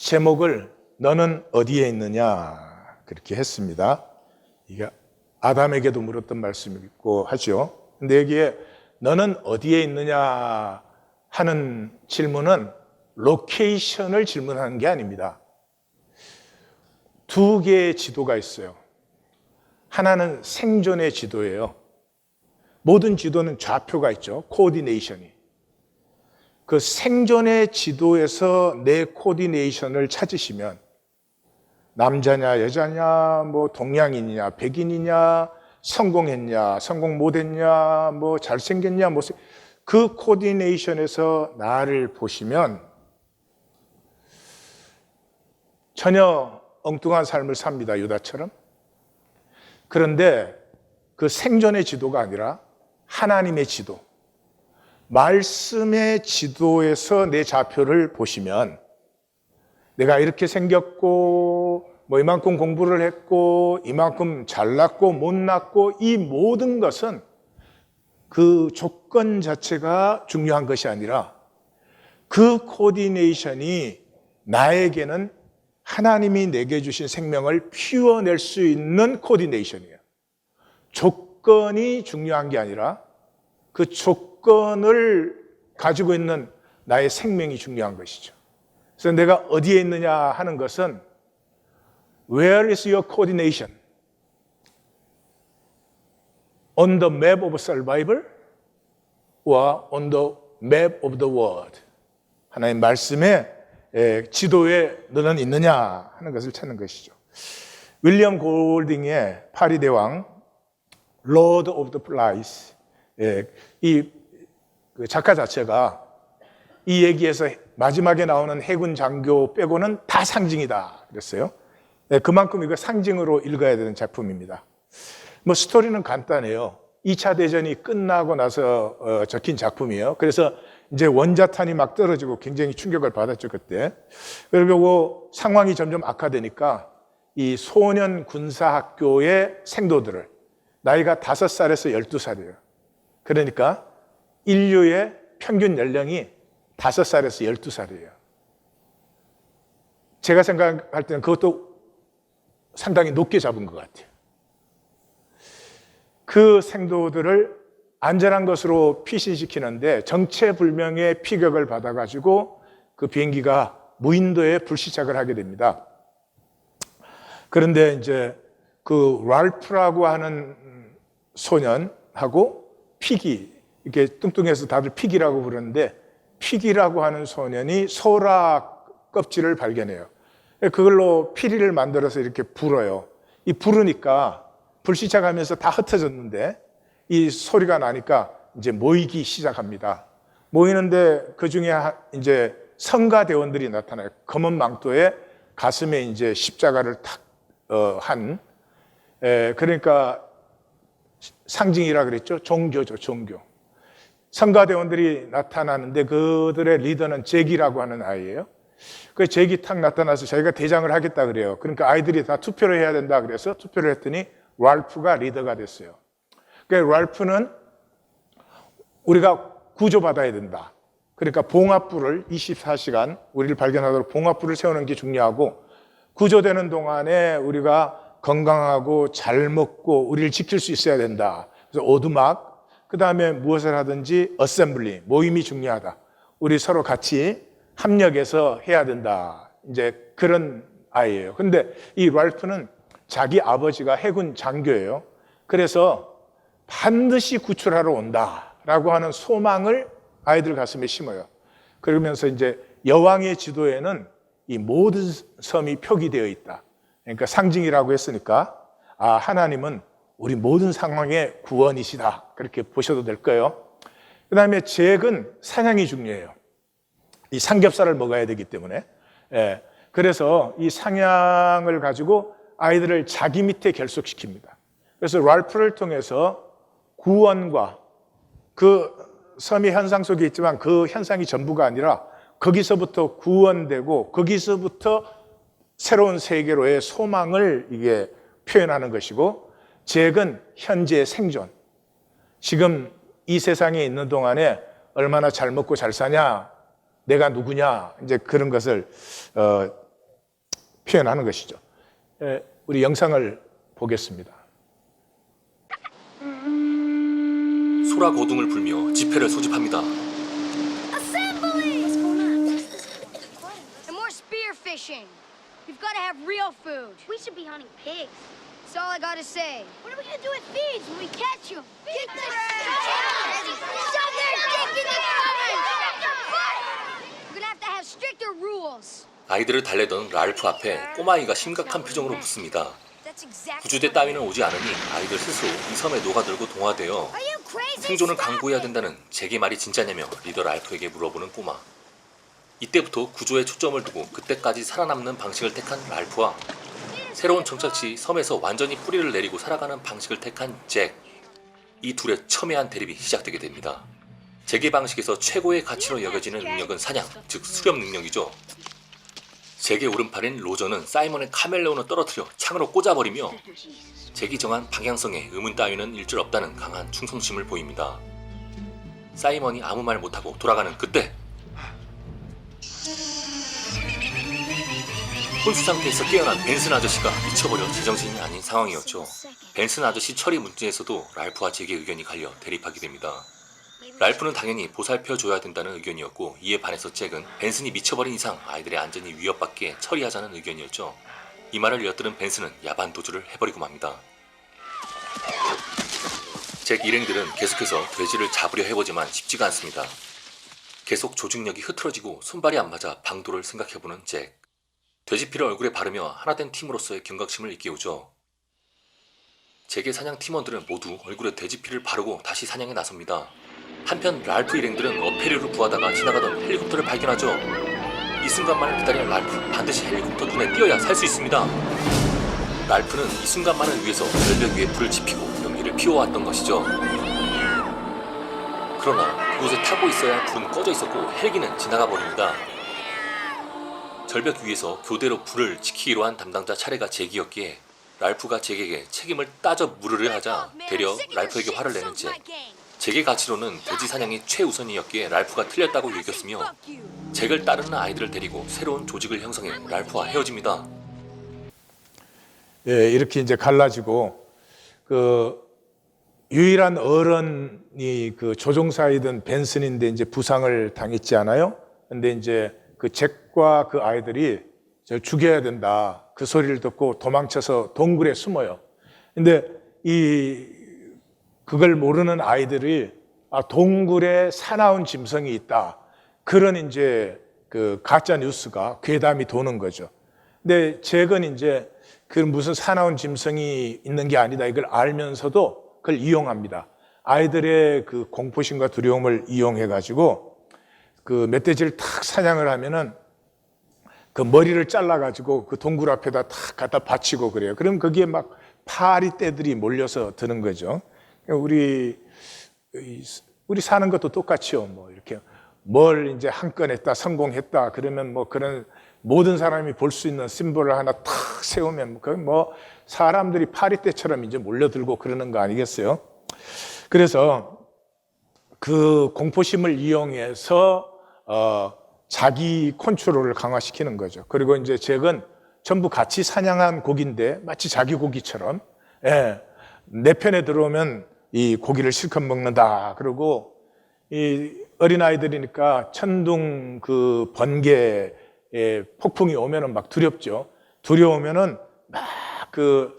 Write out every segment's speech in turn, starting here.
제목을 너는 어디에 있느냐 그렇게 했습니다. 이게 아담에게도 물었던 말씀이고 하죠. 근데 여기에 너는 어디에 있느냐 하는 질문은 로케이션을 질문하는 게 아닙니다. 두 개의 지도가 있어요. 하나는 생존의 지도예요. 모든 지도는 좌표가 있죠. 코디네이션이. 그 생존의 지도에서 내 코디네이션을 찾으시면 남자냐 여자냐 뭐 동양인이냐 백인이냐 성공했냐 성공 못했냐 뭐 잘생겼냐 뭐 그 코디네이션에서 나를 보시면 전혀 엉뚱한 삶을 삽니다. 유다처럼. 그런데 그 생존의 지도가 아니라 하나님의 지도, 말씀의 지도에서 내 좌표를 보시면 내가 이렇게 생겼고 뭐 이만큼 공부를 했고 이만큼 잘났고 못났고 이 모든 것은 그 조건 자체가 중요한 것이 아니라 그 코디네이션이 나에게는 하나님이 내게 주신 생명을 피워낼 수 있는 코디네이션이에요. 조건이 중요한 게 아니라 그 조건을 가지고 있는 나의 생명이 중요한 것이죠. 그래서 내가 어디에 있느냐 하는 것은 Where is your coordination? On the map of survival? or on the map of the world? 하나님 말씀의 지도에 너는 있느냐 하는 것을 찾는 것이죠. 윌리엄 골딩의 파리 대왕 Lord of the Flies, 이 작가 자체가 이 얘기에서 마지막에 나오는 해군 장교 빼고는 다 상징이다 그랬어요. 그만큼 이거 상징으로 읽어야 되는 작품입니다. 뭐 스토리는 간단해요. 2차 대전이 끝나고 나서 적힌 작품이에요. 그래서 이제 원자탄이 막 떨어지고 굉장히 충격을 받았죠, 그때. 그리고 상황이 점점 악화되니까 이 소년 군사학교의 생도들을 나이가 5살에서 12살이에요. 그러니까 인류의 평균 연령이 5살에서 12살이에요. 제가 생각할 때는 그것도 상당히 높게 잡은 것 같아요. 그 생도들을 안전한 것으로 피신시키는데 정체불명의 피격을 받아가지고 그 비행기가 무인도에 불시착을 하게 됩니다. 그런데 이제 그 랄프라고 하는 소년하고 피기, 이렇게 뚱뚱해서 다들 피기라고 부르는데 피기라고 하는 소년이 소라 껍질을 발견해요. 그걸로 피리를 만들어서 이렇게 불어요. 이 부르니까 불시착하면서 다 흩어졌는데 이 소리가 나니까 이제 모이기 시작합니다. 모이는데 그 중에 이제 성가대원들이 나타나요. 검은 망토에 가슴에 이제 십자가를 탁 그러니까 상징이라 그랬죠. 종교죠, 종교. 성가대원들이 나타나는데 그들의 리더는 잭이라고 하는 아이예요. 그 잭이 탁 나타나서 자기가 대장을 하겠다 그래요. 그러니까 아이들이 다 투표를 해야 된다 그래서 투표를 했더니 랄프가 리더가 됐어요. 그러니까 랄프는 우리가 구조받아야 된다. 그러니까 봉합부를 24시간 우리를 발견하도록 봉합부를 세우는 게 중요하고 구조되는 동안에 우리가 건강하고 잘 먹고 우리를 지킬 수 있어야 된다. 그래서 오두막, 그 다음에 무엇을 하든지 어셈블리, 모임이 중요하다. 우리 서로 같이 합력해서 해야 된다. 이제 그런 아이예요. 근데 이 랄프는 자기 아버지가 해군 장교예요. 그래서 반드시 구출하러 온다라고 하는 소망을 아이들 가슴에 심어요. 그러면서 이제 여왕의 지도에는 이 모든 섬이 표기되어 있다. 그러니까 상징이라고 했으니까 하나님은 우리 모든 상황의 구원이시다. 그렇게 보셔도 될 거예요. 그 다음에 잭은 사냥이 중요해요. 이 삼겹살을 먹어야 되기 때문에. 그래서 이 사냥을 가지고 아이들을 자기 밑에 결속시킵니다. 그래서 랄프를 통해서 구원과 그 섬이 현상 속에 있지만 그 현상이 전부가 아니라 거기서부터 구원되고 거기서부터 새로운 세계로의 소망을 이게 표현하는 것이고 잭은 현재의 생존. 지금 이 세상에 있는 동안에 얼마나 잘 먹고 잘 사냐, 내가 누구냐, 이제 그런 것을 표현하는 것이죠. 우리 영상을 보겠습니다. 소라 고등을 불며 지폐를 소집합니다. Assembly! What's going on? And more spearfishing. We've got to have real food. We should be hunting pigs. That's all I got to say. What are we going to do with thieves when we catch them? Get the shove their dick in the oven! We're going to have stricter rules. 아이들을 달래던 랄프 앞에 꼬마아이가 심각한 표정으로 묻습니다. That's exactly. 구조대 따위는 오지 않으니 아이들 스스로 이 섬에 녹아들고 동화되어 Are you crazy? 생존을 Stop 강구해야 it! 된다는 제게 말이 진짜냐며 리더 랄프에게 물어보는 꼬마. 이때부터 구조에 초점을 두고 그때까지 살아남는 방식을 택한 랄프와 새로운 정착지 섬에서 완전히 뿌리를 내리고 살아가는 방식을 택한 잭. 이 둘의 첨예한 대립이 시작되게 됩니다. 잭의 방식에서 최고의 가치로 여겨지는 능력은 사냥, 즉 수렵 능력이죠. 잭의 오른팔인 로저는 사이먼의 카멜레온을 떨어뜨려 창으로 꽂아버리며 잭이 정한 방향성에 의문 따위는 일절 없다는 강한 충성심을 보입니다. 사이먼이 아무 말 못하고 돌아가는 그때 혼수 상태에서 깨어난 벤슨 아저씨가 미쳐버려 제정신이 아닌 상황이었죠. 벤슨 아저씨 처리 문제에서도 랄프와 잭의 의견이 갈려 대립하게 됩니다. 랄프는 당연히 보살펴줘야 된다는 의견이었고 이에 반해서 잭은 벤슨이 미쳐버린 이상 아이들의 안전이 위협받게 처리하자는 의견이었죠. 이 말을 엿들은 벤슨은 야반 도주를 해버리고 맙니다. 잭 일행들은 계속해서 돼지를 잡으려 해보지만 쉽지가 않습니다. 계속 조직력이 흐트러지고 손발이 안 맞아 방도를 생각해보는 잭. 돼지피를 얼굴에 바르며 하나된 팀으로서의 경각심을 일깨우죠. 잭의 사냥 팀원들은 모두 얼굴에 돼지피를 바르고 다시 사냥에 나섭니다. 한편 랄프 일행들은 어패류를 구하다가 지나가던 헬리콥터를 발견하죠. 이 순간만을 기다린 랄프, 반드시 헬리콥터 눈에 띄어야 살 수 있습니다. 랄프는 이 순간만을 위해서 절벽 위에 불을 지피고 연기를 피워왔던 것이죠. 그러나 그곳에 타고 있어야 할 불은 꺼져 있었고 헬기는 지나가 버립니다. 절벽 위에서 교대로 불을 지키기로 한 담당자 차례가 잭이었기에 랄프가 잭에게 책임을 따져 물으려 하자 되려 랄프에게 화를 내는 잭. 잭의 가치로는 돼지 사냥이 최우선이었기에 랄프가 틀렸다고 여겼으며 잭을 따르는 아이들을 데리고 새로운 조직을 형성해 랄프와 헤어집니다. 예, 이렇게 이제 갈라지고 그 유일한 어른이 그 조종사이던 벤슨인데 이제 부상을 당했지 않아요? 근데 이제 그 잭과 그 아이들이 저 죽여야 된다. 그 소리를 듣고 도망쳐서 동굴에 숨어요. 근데 그걸 모르는 아이들이 동굴에 사나운 짐승이 있다. 그런 이제 그 가짜 뉴스가 괴담이 도는 거죠. 근데 잭은 이제 그 무슨 사나운 짐승이 있는 게 아니다. 이걸 알면서도 그걸 이용합니다. 아이들의 그 공포심과 두려움을 이용해가지고 그 멧돼지를 탁 사냥을 하면은 그 머리를 잘라가지고 그 동굴 앞에다 탁 갖다 받치고 그래요. 그럼 거기에 막 파리떼들이 몰려서 드는 거죠. 우리 사는 것도 똑같이요. 뭐 이렇게 뭘 이제 한 건 했다, 성공했다. 그러면 뭐 그런 모든 사람이 볼 수 있는 심볼을 하나 탁 세우면 뭐 사람들이 파리떼처럼 이제 몰려들고 그러는 거 아니겠어요? 그래서 그 공포심을 이용해서 자기 컨트롤을 강화시키는 거죠. 그리고 이제 잭은 전부 같이 사냥한 고기인데 마치 자기 고기처럼 내 편에 들어오면 이 고기를 실컷 먹는다. 그리고 이 어린아이들이니까 천둥 그 번개에 폭풍이 오면은 막 두렵죠. 두려우면은 막 그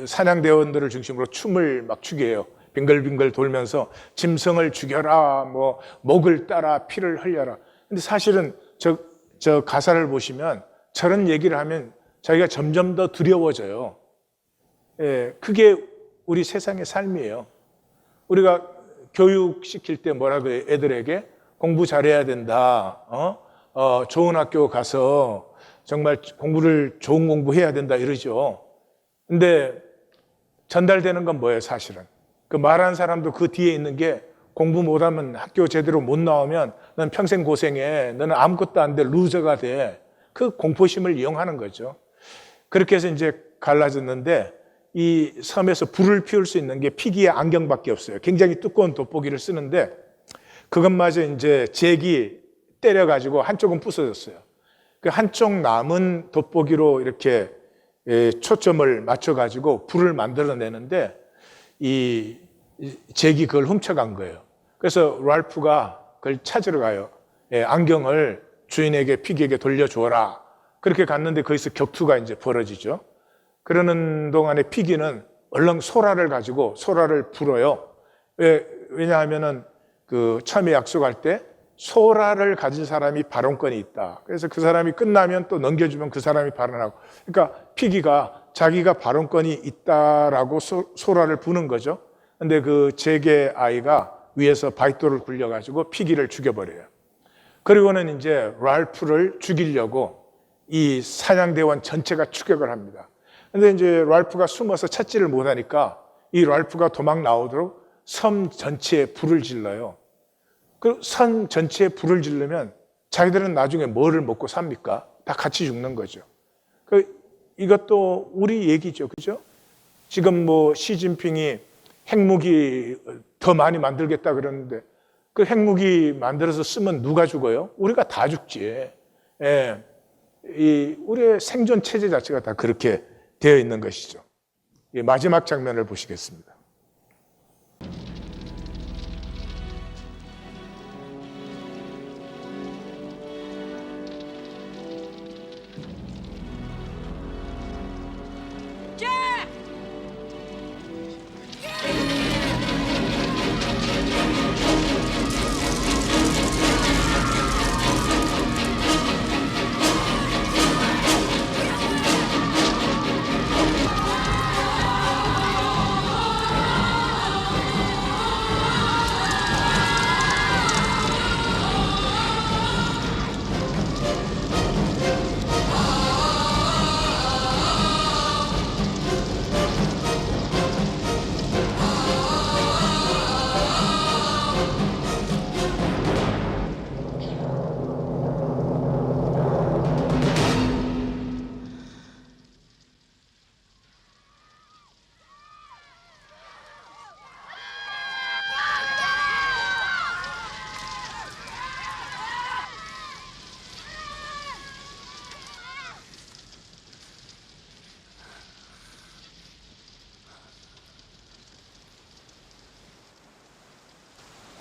사냥대원들을 중심으로 춤을 막 추게 해요. 빙글빙글 돌면서 짐승을 죽여라, 뭐 목을 따라 피를 흘려라. 근데 사실은 저 가사를 보시면 저런 얘기를 하면 자기가 점점 더 두려워져요. 그게 우리 세상의 삶이에요. 우리가 교육시킬 때 뭐라고 해요? 애들에게 공부 잘해야 된다. 좋은 학교 가서 정말 좋은 공부해야 된다 이러죠. 근데 전달되는 건 뭐예요, 사실은? 그 말하는 사람도 그 뒤에 있는 게 공부 못하면 학교 제대로 못 나오면 넌 평생 고생해. 너는 아무것도 안 돼. 루저가 돼. 그 공포심을 이용하는 거죠. 그렇게 해서 이제 갈라졌는데 이 섬에서 불을 피울 수 있는 게 피기의 안경밖에 없어요. 굉장히 두꺼운 돋보기를 쓰는데 그것마저 이제 잭이 때려가지고 한쪽은 부서졌어요. 그 한쪽 남은 돋보기로 이렇게 초점을 맞춰가지고 불을 만들어내는데 이 잭이 그걸 훔쳐간 거예요. 그래서 랄프가 그걸 찾으러 가요. 안경을 주인에게, 피기에게 돌려주어라. 그렇게 갔는데 거기서 격투가 이제 벌어지죠. 그러는 동안에 피기는 얼른 소라를 가지고 소라를 불어요. 왜냐하면은 그 처음에 약속할 때 소라를 가진 사람이 발언권이 있다. 그래서 그 사람이 끝나면 또 넘겨주면 그 사람이 발언하고. 그러니까 피기가 자기가 발언권이 있다라고 소라를 부는 거죠. 근데 그 잭의 아이가 위에서 바이토를 굴려가지고 피기를 죽여버려요. 그리고는 이제 랄프를 죽이려고 이 사냥대원 전체가 추격을 합니다. 근데 이제 랄프가 숨어서 찾지를 못하니까 이 랄프가 도망 나오도록 섬 전체에 불을 질러요. 그 섬 전체에 불을 지르면 자기들은 나중에 뭐를 먹고 삽니까? 다 같이 죽는 거죠. 이것도 우리 얘기죠. 그죠? 지금 뭐 시진핑이 핵무기 더 많이 만들겠다 그러는데 그 핵무기 만들어서 쓰면 누가 죽어요? 우리가 다 죽지. 예. 우리의 생존 체제 자체가 다 그렇게 되어 있는 것이죠. 마지막 장면을 보시겠습니다.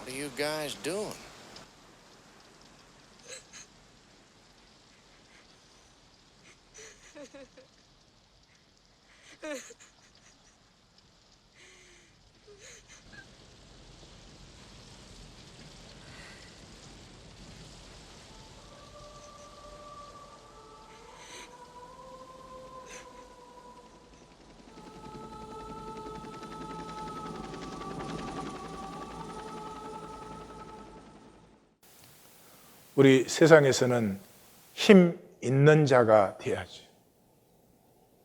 What are you guys doing? 우리 세상에서는 힘 있는 자가 돼야지.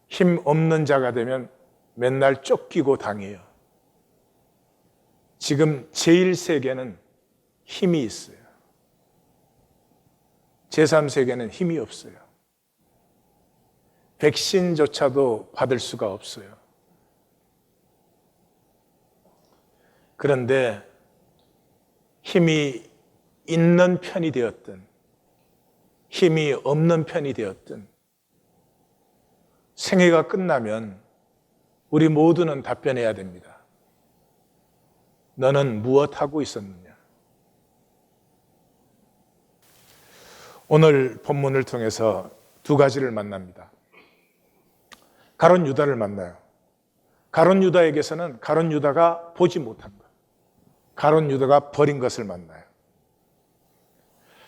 힘 없는 자가 되면 맨날 쫓기고 당해요. 지금 제1세계는 힘이 있어요. 제3세계는 힘이 없어요. 백신조차도 받을 수가 없어요. 그런데 힘이 있는 편이 되었든 힘이 없는 편이 되었든 생애가 끝나면 우리 모두는 답변해야 됩니다. 너는 무엇하고 있었느냐? 오늘 본문을 통해서 두 가지를 만납니다. 가룟 유다를 만나요. 가룟 유다에게서는 가룟 유다가 보지 못한 것, 가룟 유다가 버린 것을 만나요.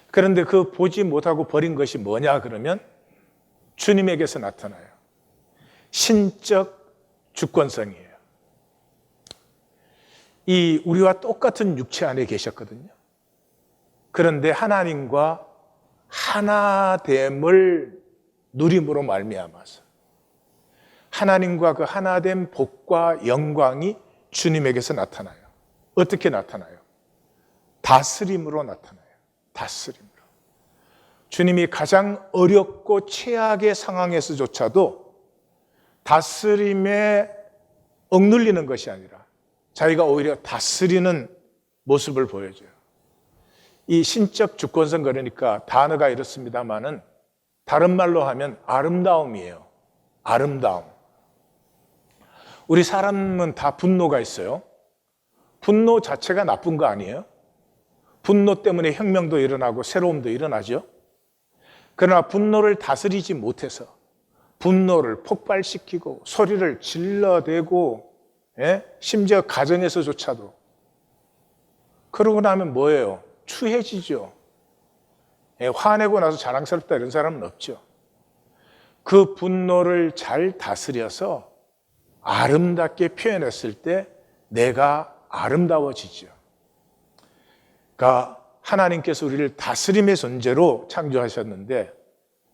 그런데 그 보지 못하고 버린 것이 뭐냐 그러면 주님에게서 나타나요. 신적 주권성이에요. 이 우리와 똑같은 육체 안에 계셨거든요. 그런데 하나님과 하나됨을 누림으로 말미암아서 하나님과 그 하나됨 복과 영광이 주님에게서 나타나요. 어떻게 나타나요? 다스림으로 나타나요. 다스림으로. 주님이 가장 어렵고 최악의 상황에서조차도 다스림에 억눌리는 것이 아니라 자기가 오히려 다스리는 모습을 보여줘요. 이 신적 주권성, 그러니까 단어가 이렇습니다마는 다른 말로 하면 아름다움이에요. 아름다움. 우리 사람은 다 분노가 있어요. 분노 자체가 나쁜 거 아니에요? 분노 때문에 혁명도 일어나고 새로움도 일어나죠. 그러나 분노를 다스리지 못해서 분노를 폭발시키고 소리를 질러대고, 심지어 가정에서조차도 그러고 나면 뭐예요? 추해지죠. 화내고 나서 자랑스럽다 이런 사람은 없죠. 그 분노를 잘 다스려서 아름답게 표현했을 때 내가 아름다워지죠. 그러니까 하나님께서 우리를 다스림의 존재로 창조하셨는데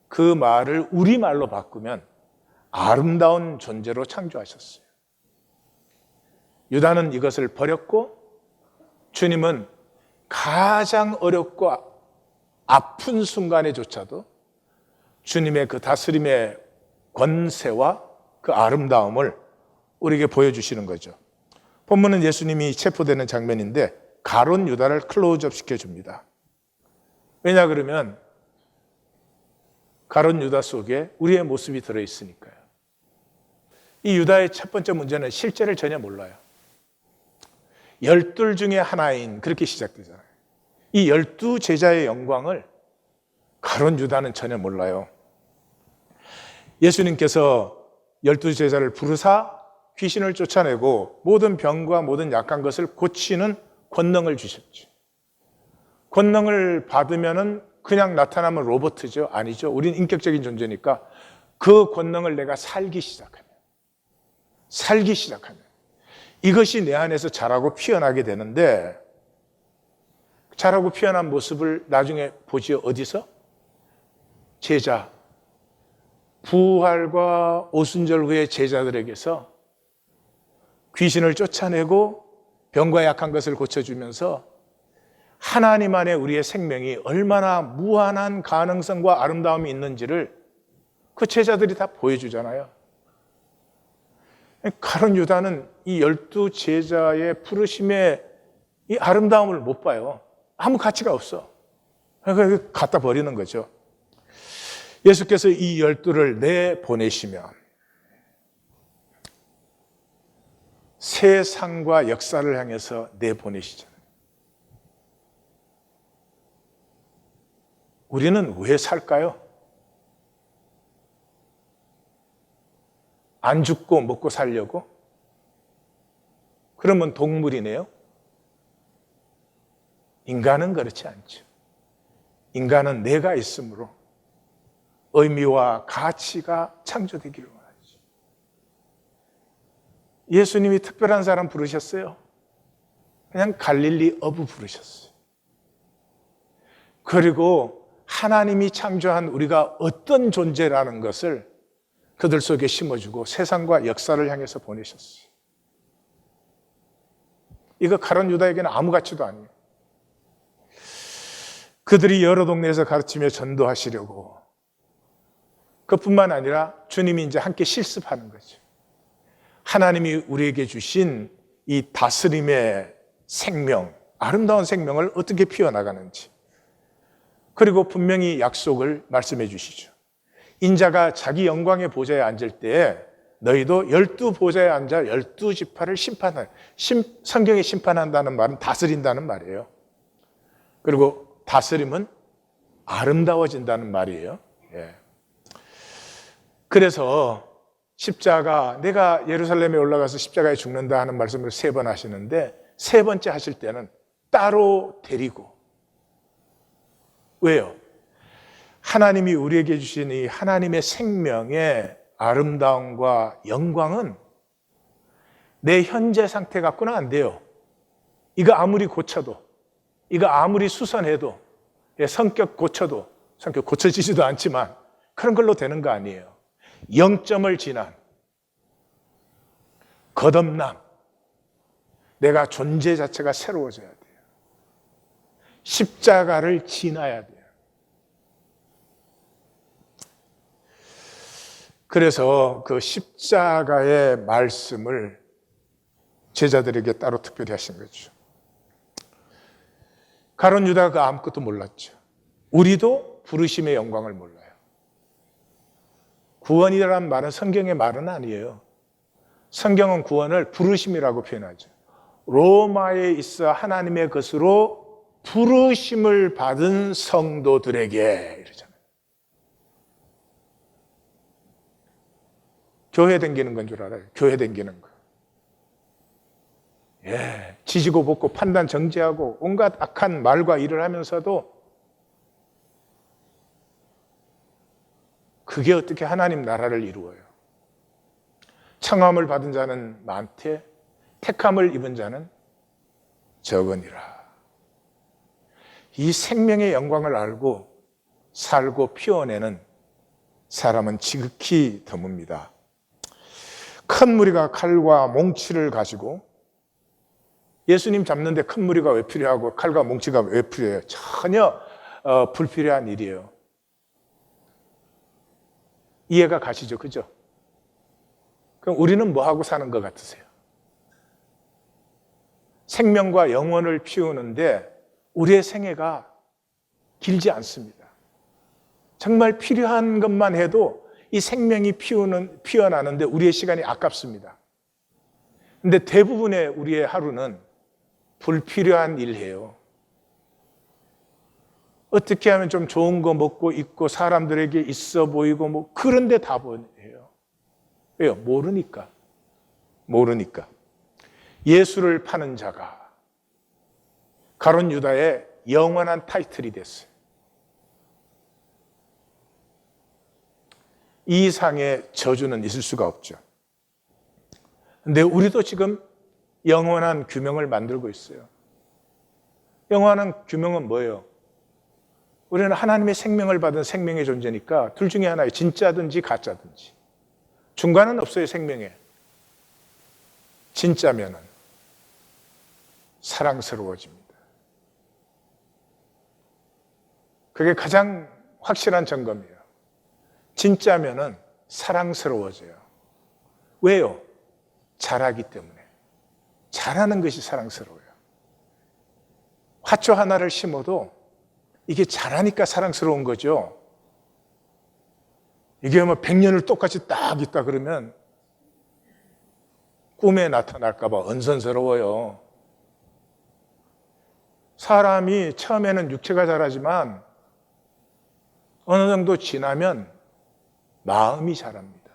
그 말을 우리말로 바꾸면 아름다운 존재로 창조하셨어요. 유다는 이것을 버렸고 주님은 가장 어렵고 아픈 순간에조차도 주님의 그 다스림의 권세와 그 아름다움을 우리에게 보여주시는 거죠. 본문은 예수님이 체포되는 장면인데 가룟 유다를 클로즈업 시켜줍니다. 왜냐 그러면 가룟 유다 속에 우리의 모습이 들어있으니까요. 이 유다의 첫 번째 문제는 실제를 전혀 몰라요. 12 중에 하나인 그렇게 시작되잖아요. 이 12 제자의 영광을 가룟 유다는 전혀 몰라요. 예수님께서 12 제자를 부르사 귀신을 쫓아내고 모든 병과 모든 약한 것을 고치는 권능을 주셨죠. 권능을 받으면은 그냥 나타나면 로봇이죠? 아니죠. 우린 인격적인 존재니까 그 권능을 내가 살기 시작하면 이것이 내 안에서 자라고 피어나게 되는데 자라고 피어난 모습을 나중에 보지요. 어디서? 제자. 부활과 오순절 후에 제자들에게서 귀신을 쫓아내고 병과 약한 것을 고쳐주면서 하나님 안에 우리의 생명이 얼마나 무한한 가능성과 아름다움이 있는지를 그 제자들이 다 보여주잖아요. 가룟 유다는 이 12 제자의 부르심의 이 아름다움을 못 봐요. 아무 가치가 없어. 그러니까 갖다 버리는 거죠. 예수께서 이 12를 내보내시면 세상과 역사를 향해서 내보내시잖아요. 우리는 왜 살까요? 안 죽고 먹고 살려고? 그러면 동물이네요? 인간은 그렇지 않죠. 인간은 내가 있으므로 의미와 가치가 창조되기를 원하죠. 예수님이 특별한 사람 부르셨어요? 그냥 갈릴리 어부 부르셨어요. 그리고 하나님이 창조한 우리가 어떤 존재라는 것을 그들 속에 심어주고 세상과 역사를 향해서 보내셨어요. 이거 가룟 유다에게는 아무 가치도 아니에요. 그들이 여러 동네에서 가르치며 전도하시려고 그뿐만 아니라 주님이 이제 함께 실습하는 거죠. 하나님이 우리에게 주신 이 다스림의 생명, 아름다운 생명을 어떻게 피워나가는지. 그리고 분명히 약속을 말씀해 주시죠. 인자가 자기 영광의 보좌에 앉을 때에 너희도 12 보좌에 앉아 12 지파를 성경에 심판한다는 말은 다스린다는 말이에요. 그리고 다스림은 아름다워진다는 말이에요. 예. 그래서 십자가, 내가 예루살렘에 올라가서 십자가에 죽는다 하는 말씀을 3번 하시는데 3번째 하실 때는 따로 데리고. 왜요? 하나님이 우리에게 주신 이 하나님의 생명의 아름다움과 영광은 내 현재 상태 갖고는 안 돼요. 이거 아무리 고쳐도, 이거 아무리 수선해도, 성격 고쳐도, 성격 고쳐지지도 않지만 그런 걸로 되는 거 아니에요. 0점을 지난 거듭남, 내가 존재 자체가 새로워져야 돼요. 십자가를 지나야 돼요. 그래서 그 십자가의 말씀을 제자들에게 따로 특별히 하신 거죠. 가룟 유다가 아무것도 몰랐죠. 우리도 부르심의 영광을 몰라요. 구원이라는 말은 성경의 말은 아니에요. 성경은 구원을 부르심이라고 표현하죠. 로마에 있어 하나님의 것으로 부르심을 받은 성도들에게 이러잖아요. 교회 댕기는 건 줄 알아요. 교회 댕기는 거. 예, 지지고 볶고 판단 정죄하고 온갖 악한 말과 일을 하면서도 그게 어떻게 하나님 나라를 이루어요? 청함을 받은 자는 많되 택함을 입은 자는 적으니라. 이 생명의 영광을 알고 살고 피워내는 사람은 지극히 드뭅니다. 큰 무리가 칼과 몽치를 가지고, 예수님 잡는데 큰 무리가 왜 필요하고 칼과 몽치가 왜 필요해요? 전혀 불필요한 일이에요. 이해가 가시죠? 그죠? 그럼 우리는 뭐 하고 사는 것 같으세요? 생명과 영혼을 피우는데 우리의 생애가 길지 않습니다. 정말 필요한 것만 해도 이 생명이 피어나는데 우리의 시간이 아깝습니다. 근데 대부분의 우리의 하루는 불필요한 일 해요. 어떻게 하면 좀 좋은 거 먹고 있고 사람들에게 있어 보이고 뭐 그런데 다 보내요. 왜요? 모르니까. 예수를 파는 자가 가룟 유다의 영원한 타이틀이 됐어요. 이 이상의 저주는 있을 수가 없죠. 근데 우리도 지금 영원한 규명을 만들고 있어요. 영원한 규명은 뭐예요? 우리는 하나님의 생명을 받은 생명의 존재니까 둘 중에 하나예요. 진짜든지 가짜든지. 중간은 없어요, 생명에. 진짜면은 사랑스러워집니다. 그게 가장 확실한 점검이에요. 진짜면은 사랑스러워져요. 왜요? 잘하기 때문에. 잘하는 것이 사랑스러워요. 화초 하나를 심어도 이게 잘하니까 사랑스러운 거죠. 이게 뭐 100년을 똑같이 딱 있다 그러면 꿈에 나타날까 봐 언선스러워요. 사람이 처음에는 육체가 자라지만 어느 정도 지나면 마음이 자랍니다.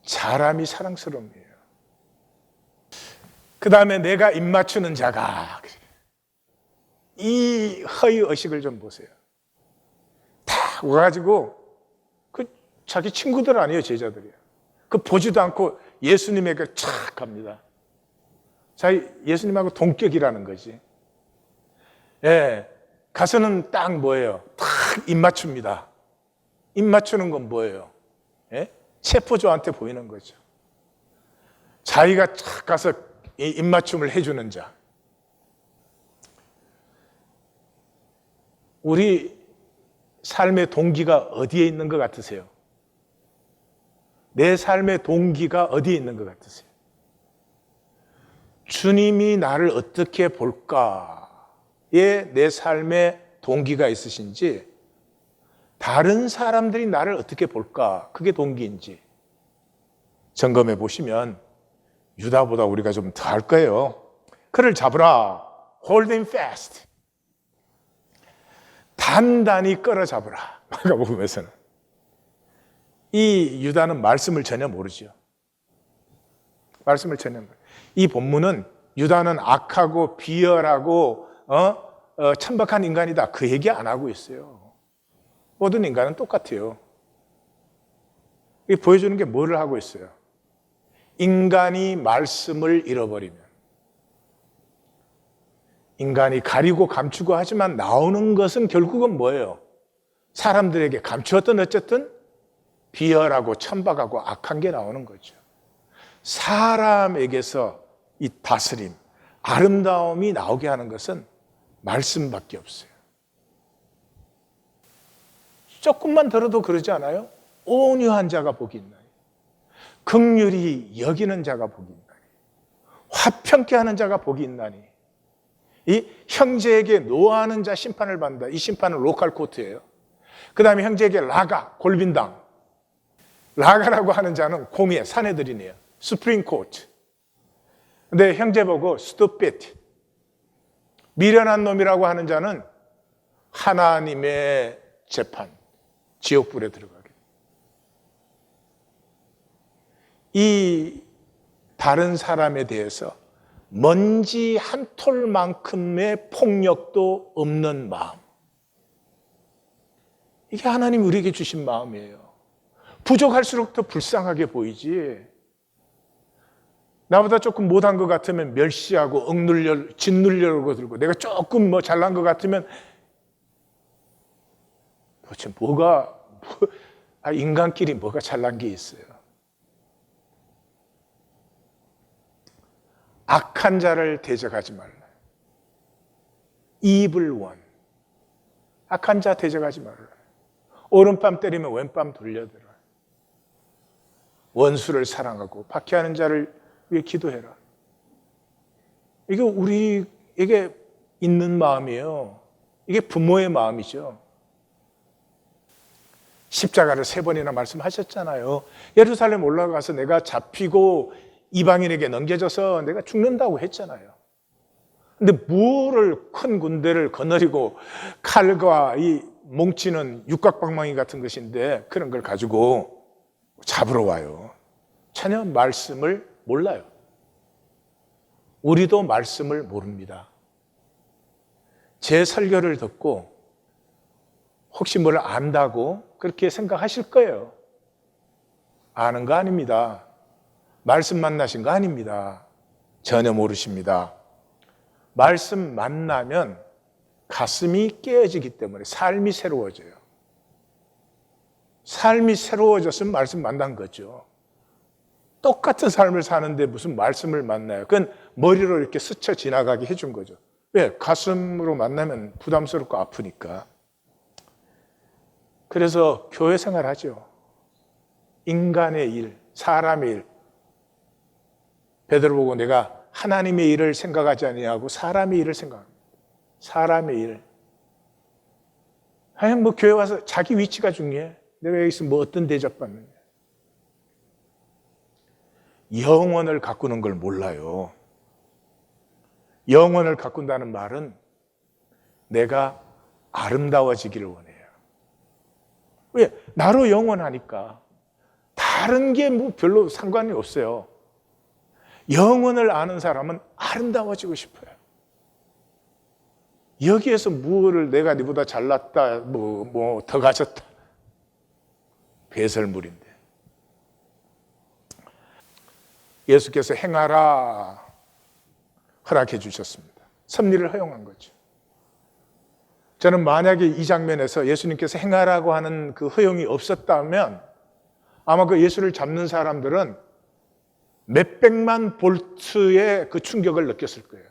사람이 사랑스러움이에요. 그 다음에 내가 입맞추는 자가, 이 허위의식을 좀 보세요. 다 와가지고 자기 친구들 아니에요, 제자들이에요. 보지도 않고 예수님에게 착 갑니다. 자, 예수님하고 동격이라는 거지. 예, 가서는 딱 뭐예요? 딱 입맞춥니다. 입맞추는 건 뭐예요? 예? 체포조한테 보이는 거죠. 자기가 착 가서 이 입맞춤을 해주는 자. 우리 삶의 동기가 어디에 있는 것 같으세요? 내 삶의 동기가 어디에 있는 것 같으세요? 주님이 나를 어떻게 볼까에 내 삶의 동기가 있으신지, 다른 사람들이 나를 어떻게 볼까, 그게 동기인지 점검해 보시면 유다보다 우리가 좀 더 할 거예요. 그를 잡으라. Hold him fast. 단단히 끌어잡으라. 마가복음에서는. 이 유다는 말씀을 전혀 모르죠. 말씀을 전혀 모르죠. 이 본문은 유다는 악하고 비열하고 천박한 인간이다, 그 얘기 안 하고 있어요. 모든 인간은 똑같아요. 이 보여주는 게 뭐를 하고 있어요? 인간이 말씀을 잃어버리면, 인간이 가리고 감추고 하지만 나오는 것은 결국은 뭐예요? 사람들에게 감추었든 어쨌든 비열하고 천박하고 악한 게 나오는 거죠. 사람에게서 이 다스림, 아름다움이 나오게 하는 것은 말씀밖에 없어요. 조금만 들어도 그러지 않아요? 온유한 자가 복이 있나니, 긍휼히 여기는 자가 복이 있나니, 화평케 하는 자가 복이 있나니. 이 형제에게 노하는 자 심판을 받는다. 이 심판은 로컬 코트예요. 그 다음에 형제에게 라가, 골빈당. 라가라고 하는 자는 공예, 사내들이네요. 스프링 코트. 근데 형제 보고 스투피드. 미련한 놈이라고 하는 자는 하나님의 재판, 지옥불에 들어가게. 이 다른 사람에 대해서 먼지 한 톨만큼의 폭력도 없는 마음. 이게 하나님 우리에게 주신 마음이에요. 부족할수록 더 불쌍하게 보이지. 나보다 조금 못한 것 같으면 멸시하고 억눌려, 짓누려고 들고, 내가 조금 뭐 잘난 것 같으면 도대체 인간끼리 뭐가 잘난 게 있어요. 악한 자를 대적하지 말라. Evil one. 악한 자 대적하지 말라. 오른밤 때리면 왼밤 돌려들어. 원수를 사랑하고 박해하는 자를 위해 기도해라. 이게 우리에게 있는 마음이에요. 이게 부모의 마음이죠. 십자가를 3번이나 말씀하셨잖아요. 예루살렘 올라가서 내가 잡히고 이방인에게 넘겨져서 내가 죽는다고 했잖아요. 근데 뭐를 큰 군대를 거느리고 칼과 이 뭉치는 육각방망이 같은 것인데 그런 걸 가지고 잡으러 와요. 전혀 말씀을 몰라요. 우리도 말씀을 모릅니다. 제 설교를 듣고 혹시 뭘 안다고 그렇게 생각하실 거예요. 아는 거 아닙니다. 말씀 만나신 거 아닙니다. 전혀 모르십니다. 말씀 만나면 가슴이 깨어지기 때문에 삶이 새로워져요. 삶이 새로워졌으면 말씀 만난 거죠. 똑같은 삶을 사는데 무슨 말씀을 만나요? 그건 머리로 이렇게 스쳐 지나가게 해준 거죠. 왜? 가슴으로 만나면 부담스럽고 아프니까. 그래서 교회 생활하죠. 인간의 일, 사람의 일. 베드로 보고 내가 하나님의 일을 생각하지 아니하고 사람의 일을 생각합니다. 사람의 일. 그냥 뭐 교회 와서 자기 위치가 중요해. 내가 여기서 뭐 어떤 대접받느냐. 영혼을 가꾸는 걸 몰라요. 영혼을 가꾼다는 말은 내가 아름다워지기를 원해요. 왜? 나로 영원하니까. 다른 게 뭐 별로 상관이 없어요. 영혼을 아는 사람은 아름다워지고 싶어요. 여기에서 무엇을 내가 네보다 잘났다, 뭐 더 가졌다. 배설물인데. 예수께서 행하라 허락해 주셨습니다. 섭리를 허용한 거죠. 저는 만약에 이 장면에서 예수님께서 행하라고 하는 그 허용이 없었다면 아마 그 예수를 잡는 사람들은 몇백만 볼트의 그 충격을 느꼈을 거예요.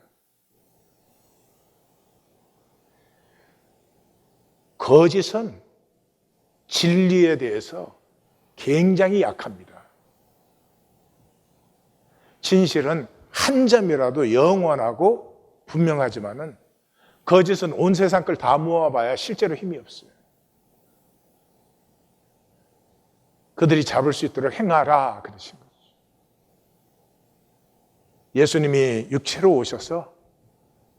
거짓은 진리에 대해서 굉장히 약합니다. 진실은 한 점이라도 영원하고 분명하지만은 거짓은 온 세상 걸 다 모아봐야 실제로 힘이 없어요. 그들이 잡을 수 있도록 행하라 그러신 거죠. 예수님이 육체로 오셔서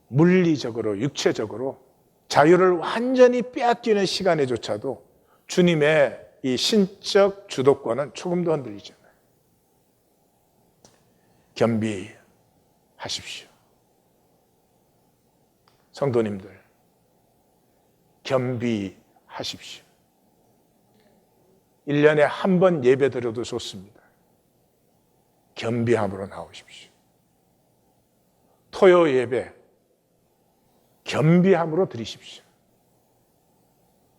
물리적으로 육체적으로 자유를 완전히 빼앗기는 시간에조차도 주님의 이 신적 주도권은 조금도 흔들리지 않아요. 겸비하십시오. 성도님들, 겸비하십시오. 1년에 한 번 예배 드려도 좋습니다. 겸비함으로 나오십시오. 토요 예배, 겸비함으로 드리십시오.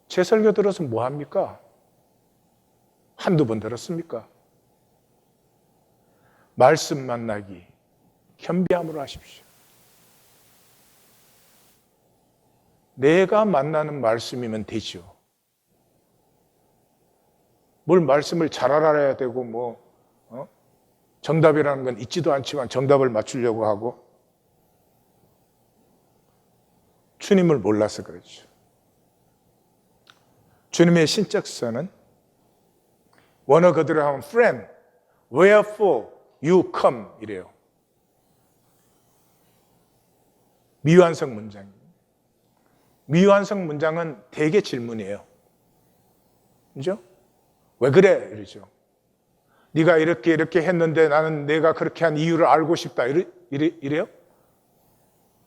제 설교 들어서 뭐 합니까? 한두 번 들었습니까? 말씀 만나기, 겸비함으로 하십시오. 내가 만나는 말씀이면 되죠. 뭘 말씀을 잘 알아야 되고 정답이라는 건 있지도 않지만 정답을 맞추려고 하고 주님을 몰라서 그렇죠. 주님의 신적선은 원어 그대로 하면 friend, wherefore you come 이래요. 미완성 문장입니다. 미완성 문장은 대개 질문이에요. 그죠? 왜 그래? 이러죠. 네가 이렇게 했는데 나는 내가 그렇게 한 이유를 알고 싶다. 이래요?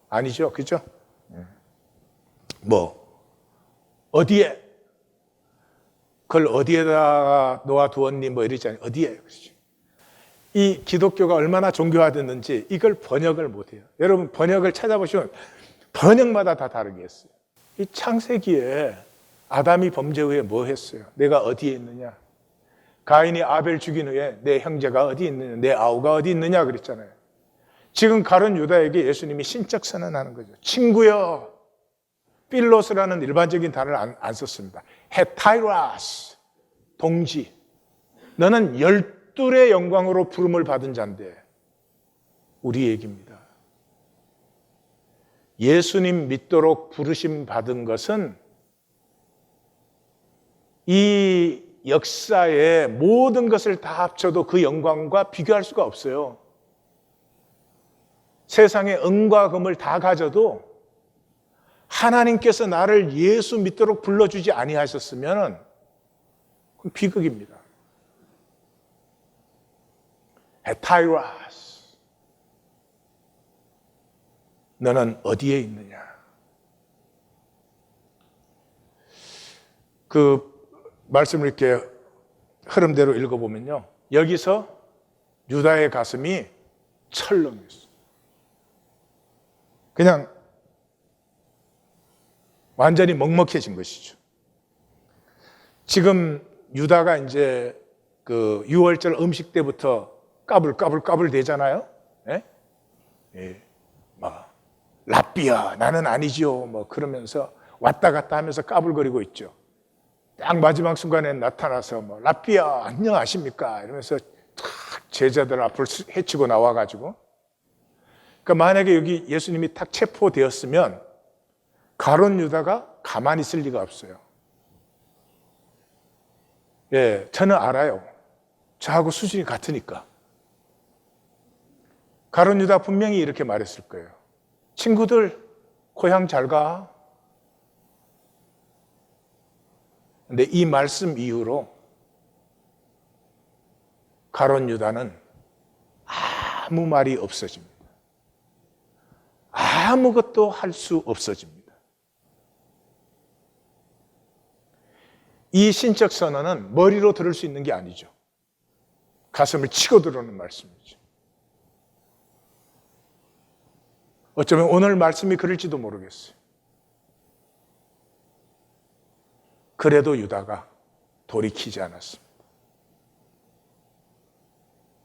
아니죠. 그죠? 어디에? 그걸 어디에다 놓아두었니? 이러잖아요. 어디에? 그렇죠. 이 기독교가 얼마나 종교화됐는지 이걸 번역을 못해요. 여러분 번역을 찾아보시면 번역마다 다 다르게 했어요. 이 창세기에 아담이 범죄 후에 뭐 했어요? 내가 어디에 있느냐? 가인이 아벨 죽인 후에 내 형제가 어디 있느냐? 내 아우가 어디 있느냐? 그랬잖아요. 지금 가룟 유다에게 예수님이 신적 선언하는 거죠. 친구여, 필로스라는 일반적인 단어를 안 썼습니다. 헤타이라스, 동지. 너는 열둘의 영광으로 부름을 받은 자인데 우리 얘기입니다. 예수님 믿도록 부르심 받은 것은 이 역사의 모든 것을 다 합쳐도 그 영광과 비교할 수가 없어요. 세상의 은과 금을 다 가져도 하나님께서 나를 예수 믿도록 불러주지 아니하셨으면 그건 비극입니다. 헤타이라스, 너는 어디에 있느냐? 그 말씀을 이렇게 흐름대로 읽어보면요, 여기서 유다의 가슴이 철렁했어요. 그냥 완전히 먹먹해진 것이죠. 지금 유다가 이제 그 6월절 음식 때부터 까불 대잖아요. 예? 예. 라삐야, 나는 아니지요. 그러면서 왔다 갔다 하면서 까불거리고 있죠. 딱 마지막 순간에 나타나서 라삐야, 안녕하십니까? 이러면서 탁 제자들 앞을 헤치고 나와가지고. 그러니까 만약에 여기 예수님이 탁 체포되었으면 가룟 유다가 가만히 있을 리가 없어요. 예, 저는 알아요. 저하고 수준이 같으니까. 가룟 유다 분명히 이렇게 말했을 거예요. 친구들, 고향 잘 가. 근데 이 말씀 이후로 가룟 유다는 아무 말이 없어집니다. 아무것도 할 수 없어집니다. 이 신적 선언은 머리로 들을 수 있는 게 아니죠. 가슴을 치고 들어오는 말씀이죠. 어쩌면 오늘 말씀이 그럴지도 모르겠어요. 그래도 유다가 돌이키지 않았습니다.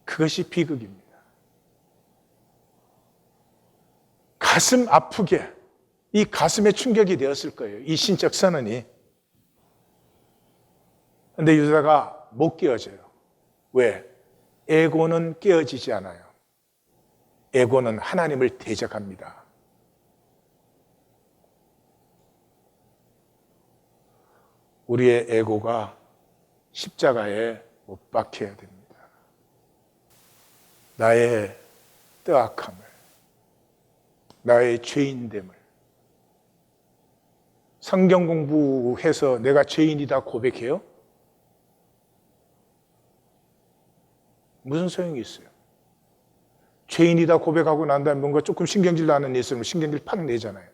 그것이 비극입니다. 가슴 아프게 이 가슴에 충격이 되었을 거예요. 이 신적 선언이. 그런데 유다가 못 깨어져요. 왜? 에고는 깨어지지 않아요. 에고는 하나님을 대적합니다. 우리의 에고가 십자가에 못 박혀야 됩니다. 나의 뜨악함을, 나의 죄인됨을, 성경 공부해서 내가 죄인이다 고백해요? 무슨 소용이 있어요? 죄인이다 고백하고 난 다음에 뭔가 조금 신경질 나는 일 있으면 신경질 팍 내잖아요.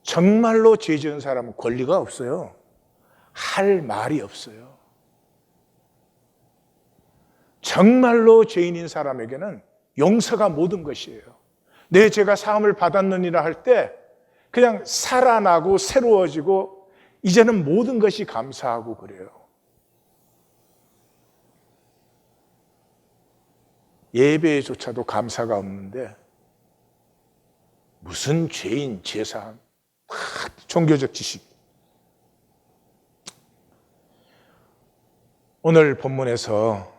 정말로 죄 지은 사람은 권리가 없어요. 할 말이 없어요. 정말로 죄인인 사람에게는 용서가 모든 것이에요. 내 죄가 사함을 받았느니라 할 때 그냥 살아나고 새로워지고 이제는 모든 것이 감사하고 그래요. 예배조차도 감사가 없는데 무슨 죄인 제사함, 종교적 지식. 오늘 본문에서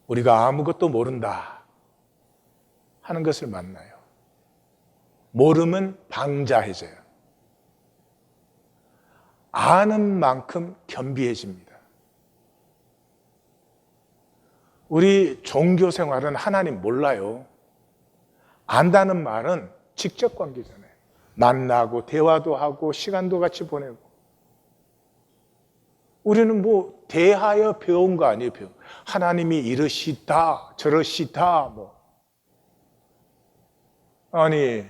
우리가 아무것도 모른다 하는 것을 만나요. 모름은 방자해져요. 아는 만큼 겸비해집니다. 우리 종교 생활은 하나님 몰라요. 안다는 말은 직접 관계잖아요. 만나고 대화도 하고 시간도 같이 보내고. 우리는 뭐 대하여 배운 거 아니에요. 하나님이 이러시다 저러시다 뭐. 아니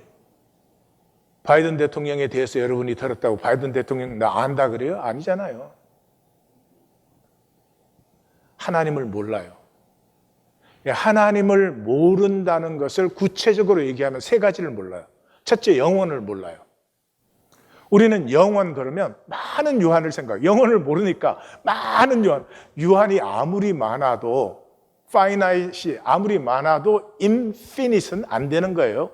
바이든 대통령에 대해서 여러분이 들었다고 바이든 대통령 나 안다 그래요? 아니잖아요. 하나님을 몰라요. 하나님을 모른다는 것을 구체적으로 얘기하면 세 가지를 몰라요. 첫째, 영혼을 몰라요. 우리는 영혼 그러면 많은 유한을 생각해요. 영혼을 모르니까 많은 유한이 아무리 많아도 finite이 아무리 많아도 infinite는 안 되는 거예요.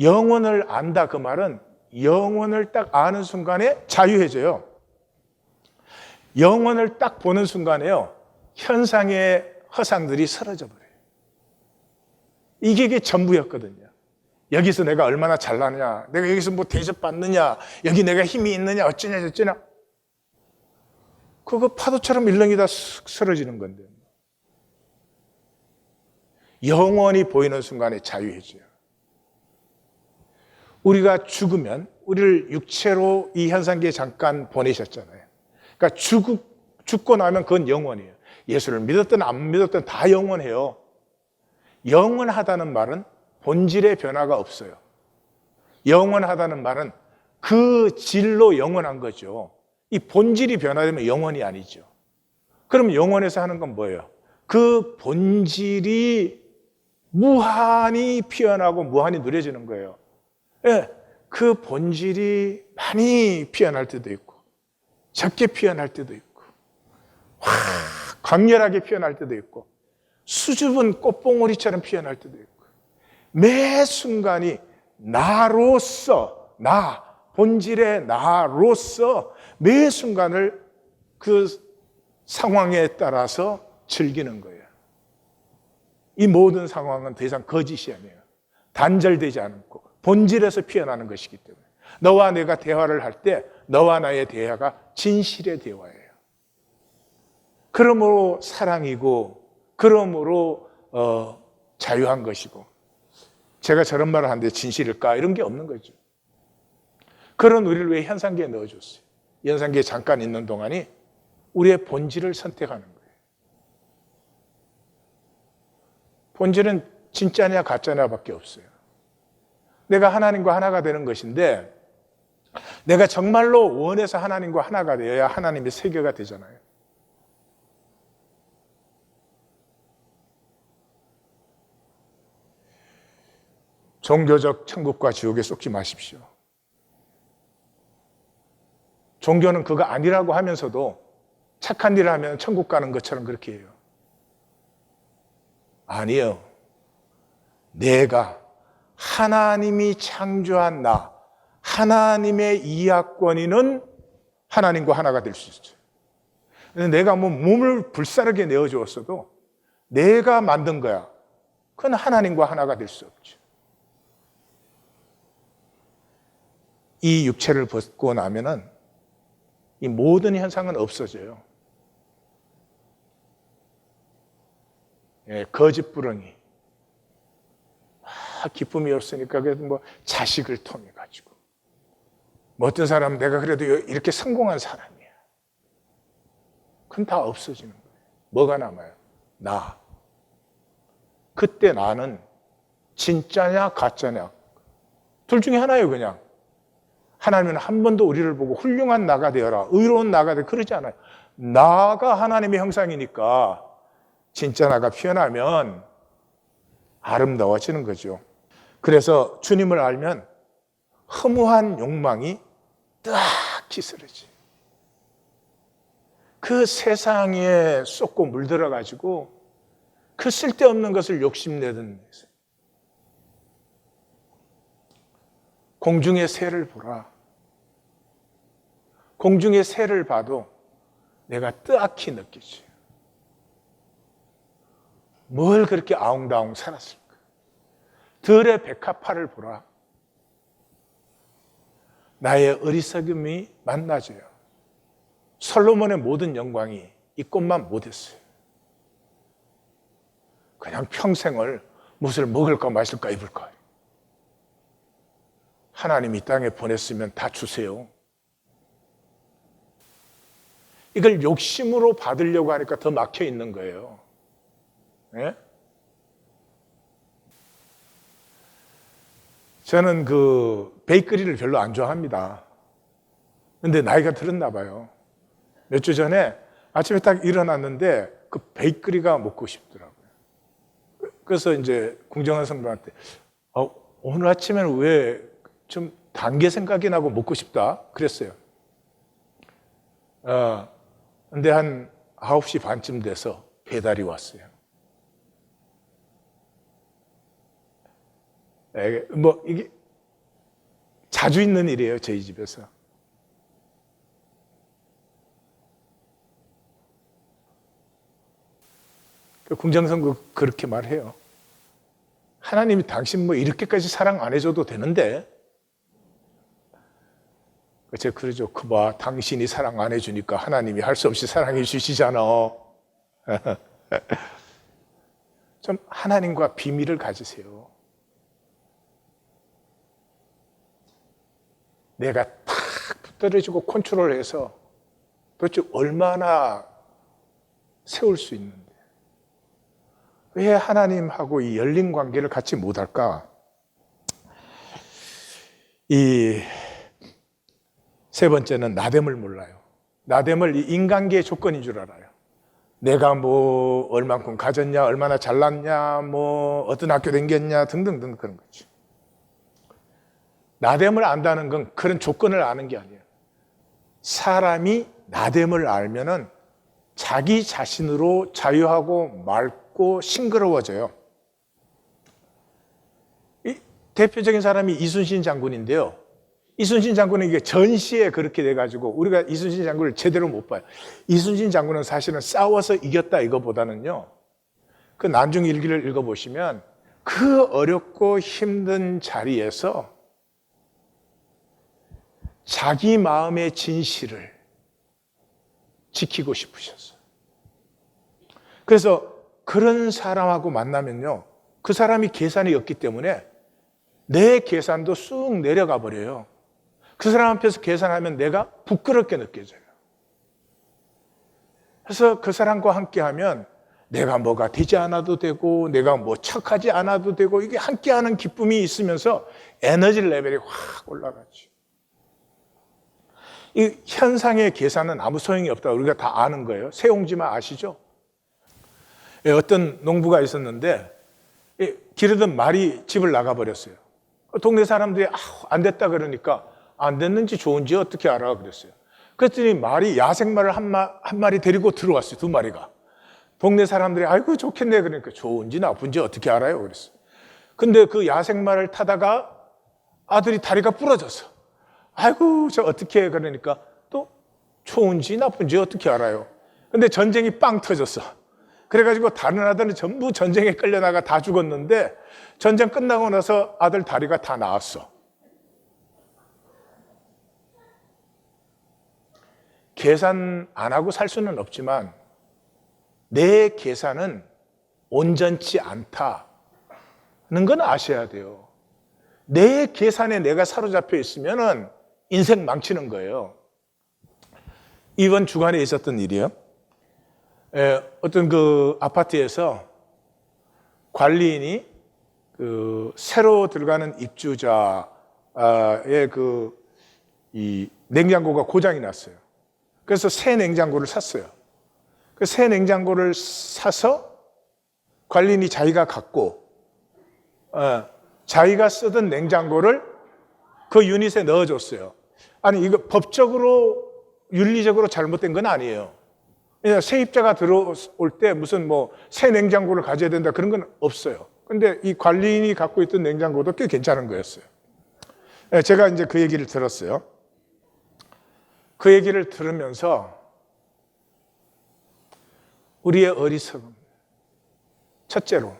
영혼을 안다 그 말은 영혼을 딱 아는 순간에 자유해져요. 영혼을 딱 보는 순간에요. 현상의 허상들이 사라져 버려요. 이게 전부였거든요. 여기서 내가 얼마나 잘나느냐, 내가 여기서 뭐 대접받느냐, 여기 내가 힘이 있느냐, 어쩌냐 저쩌냐. 그거 파도처럼 일렁이다 쓱 쓰러지는 건데. 영원히 보이는 순간에 자유해져요. 우리가 죽으면 우리를 육체로 이 현상계에 잠깐 보내셨잖아요. 그러니까 죽고 나면 그건 영원이에요. 예수를 믿었든 안 믿었든 다 영원해요. 영원하다는 말은 본질의 변화가 없어요. 영원하다는 말은 그 질로 영원한 거죠. 이 본질이 변화되면 영원이 아니죠. 그럼 영원에서 하는 건 뭐예요? 그 본질이 무한히 피어나고 무한히 누려지는 거예요. 예, 그 본질이 많이 피어날 때도 있고 적게 피어날 때도 있고 강렬하게 피어날 때도 있고 수줍은 꽃봉오리처럼 피어날 때도 있고 매 순간이 나로서 본질의 나로서 매 순간을 그 상황에 따라서 즐기는 거예요. 이 모든 상황은 더 이상 거짓이 아니에요. 단절되지 않고 본질에서 피어나는 것이기 때문에 너와 내가 대화를 할 때 너와 나의 대화가 진실의 대화예요. 그러므로 사랑이고 그러므로 자유한 것이고 제가 저런 말을 하는데 진실일까? 이런 게 없는 거죠. 그런 우리를 왜 현상계에 넣어줬어요? 현상계에 잠깐 있는 동안이 우리의 본질을 선택하는 거예요. 본질은 진짜냐 가짜냐 밖에 없어요. 내가 하나님과 하나가 되는 것인데 내가 정말로 원해서 하나님과 하나가 되어야 하나님의 세계가 되잖아요. 종교적 천국과 지옥에 쏟지 마십시오. 종교는 그거 아니라고 하면서도 착한 일을 하면 천국 가는 것처럼 그렇게 해요. 아니에요. 내가 하나님이 창조한 나, 하나님의 이하권위는 하나님과 하나가 될 수 있죠. 내가 뭐 몸을 불사르게 내어주었어도 내가 만든 거야. 그건 하나님과 하나가 될 수 없죠. 이 육체를 벗고 나면은 이 모든 현상은 없어져요. 예, 거짓부렁이. 기쁨이 없으니까 그래도 뭐 자식을 통해 가지고. 뭐 어떤 사람은 내가 그래도 이렇게 성공한 사람이야. 그건 다 없어지는 거예요. 뭐가 남아요? 나. 그때 나는 진짜냐 가짜냐. 둘 중에 하나예요, 그냥. 하나님은 한 번도 우리를 보고 훌륭한 나가 되어라, 의로운 나가 되어라 그러지 않아요. 나가 하나님의 형상이니까 진짜 나가 피어나면 아름다워지는 거죠. 그래서 주님을 알면 허무한 욕망이 딱히 쓰러지. 그 세상에 쏟고 물들어가지고 그 쓸데없는 것을 욕심내던 공중의 새를 보라. 공중의 새를 봐도 내가 뜨악히 느끼지. 뭘 그렇게 아웅다웅 살았을까? 들의 백합화를 보라. 나의 어리석음이 만나져요. 솔로몬의 모든 영광이 이 꽃만 못했어요. 그냥 평생을 무엇을 먹을까 마실까 입을까. 하나님이 이 땅에 보냈으면 다 주세요. 이걸 욕심으로 받으려고 하니까 더 막혀 있는 거예요. 네? 저는 그 베이커리를 별로 안 좋아합니다. 근데 나이가 들었나 봐요. 몇 주 전에 아침에 딱 일어났는데 그 베이커리가 먹고 싶더라고요. 그래서 이제 궁정한 성도한테 오늘 아침에는 왜 좀 단 게 생각이 나고 먹고 싶다 그랬어요. 근데 한 9시 반쯤 돼서 배달이 왔어요. 뭐 이게 자주 있는 일이에요, 저희 집에서. 궁정성도 그렇게 말해요. 하나님이 당신 뭐 이렇게까지 사랑 안 해줘도 되는데. 제가 그러죠. 그봐, 당신이 사랑 안 해주니까 하나님이 할 수 없이 사랑해 주시잖아. 좀 하나님과 비밀을 가지세요. 내가 탁 붙들어주고 컨트롤해서 도대체 얼마나 세울 수 있는데 왜 하나님하고 이 열린 관계를 갖지 못할까? 이 세 번째는 나됨을 몰라요. 나됨을 이 인간계의 조건인 줄 알아요. 내가 뭐 얼만큼 가졌냐, 얼마나 잘났냐, 뭐 어떤 학교 다녔냐 등등등 그런 거죠. 나됨을 안다는 건 그런 조건을 아는 게 아니에요. 사람이 나됨을 알면은 자기 자신으로 자유하고 맑고 싱그러워져요. 이 대표적인 사람이 이순신 장군인데요. 이순신 장군은 이게 전시에 그렇게 돼가지고 우리가 이순신 장군을 제대로 못 봐요. 이순신 장군은 사실은 싸워서 이겼다 이거보다는요. 그 난중 일기를 읽어보시면 그 어렵고 힘든 자리에서 자기 마음의 진실을 지키고 싶으셨어요. 그래서 그런 사람하고 만나면요. 그 사람이 계산이 없기 때문에 내 계산도 쑥 내려가 버려요. 그 사람 앞에서 계산하면 내가 부끄럽게 느껴져요. 그래서 그 사람과 함께하면 내가 뭐가 되지 않아도 되고 내가 뭐 착하지 않아도 되고 이게 함께하는 기쁨이 있으면서 에너지 레벨이 확 올라가죠. 이 현상의 계산은 아무 소용이 없다고 우리가 다 아는 거예요. 세옹지마 아시죠? 어떤 농부가 있었는데 기르던 말이 집을 나가버렸어요. 동네 사람들이 안 됐다 그러니까 안 됐는지 좋은지 어떻게 알아 그랬어요. 그랬더니 말이 야생말을 한 마리 데리고 들어왔어요. 2마리가. 동네 사람들이 아이고 좋겠네 그러니까 좋은지 나쁜지 어떻게 알아요 그랬어요. 근데 그 야생말을 타다가 아들이 다리가 부러졌어. 아이고 저 어떻게 해 그러니까 또 좋은지 나쁜지 어떻게 알아요. 근데 전쟁이 빵 터졌어. 그래가지고 다른 아들은 전부 전쟁에 끌려나가 다 죽었는데 전쟁 끝나고 나서 아들 다리가 다 나았어. 계산 안 하고 살 수는 없지만 내 계산은 온전치 않다는 건 아셔야 돼요. 내 계산에 내가 사로잡혀 있으면 인생 망치는 거예요. 이번 주간에 있었던 일이에요. 어떤 그 아파트에서 관리인이 그 새로 들어가는 입주자의 이 냉장고가 고장이 났어요. 그래서 새 냉장고를 샀어요. 그 새 냉장고를 사서 관리인이 자기가 갖고 자기가 쓰던 냉장고를 그 유닛에 넣어줬어요. 아니 이거 법적으로 윤리적으로 잘못된 건 아니에요. 세입자가 들어올 때 무슨 뭐 새 냉장고를 가져야 된다 그런 건 없어요. 근데 이 관리인이 갖고 있던 냉장고도 꽤 괜찮은 거였어요. 제가 이제 그 얘기를 들었어요. 그 얘기를 들으면서 우리의 어리석음. 첫째로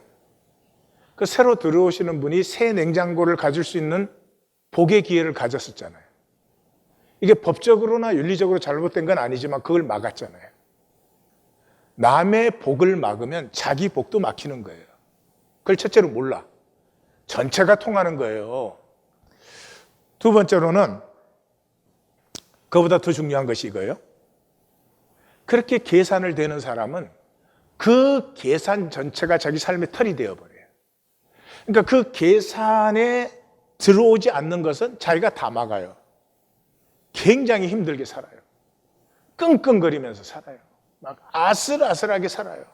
그 새로 들어오시는 분이 새 냉장고를 가질 수 있는 복의 기회를 가졌었잖아요. 이게 법적으로나 윤리적으로 잘못된 건 아니지만 그걸 막았잖아요. 남의 복을 막으면 자기 복도 막히는 거예요. 그걸 첫째로 몰라. 전체가 통하는 거예요. 두 번째로는 그보다 더 중요한 것이 이거예요. 그렇게 계산을 대는 사람은 그 계산 전체가 자기 삶의 틀이 되어버려요. 그러니까 그 계산에 들어오지 않는 것은 자기가 다 막아요. 굉장히 힘들게 살아요. 끙끙거리면서 살아요. 막 아슬아슬하게 살아요.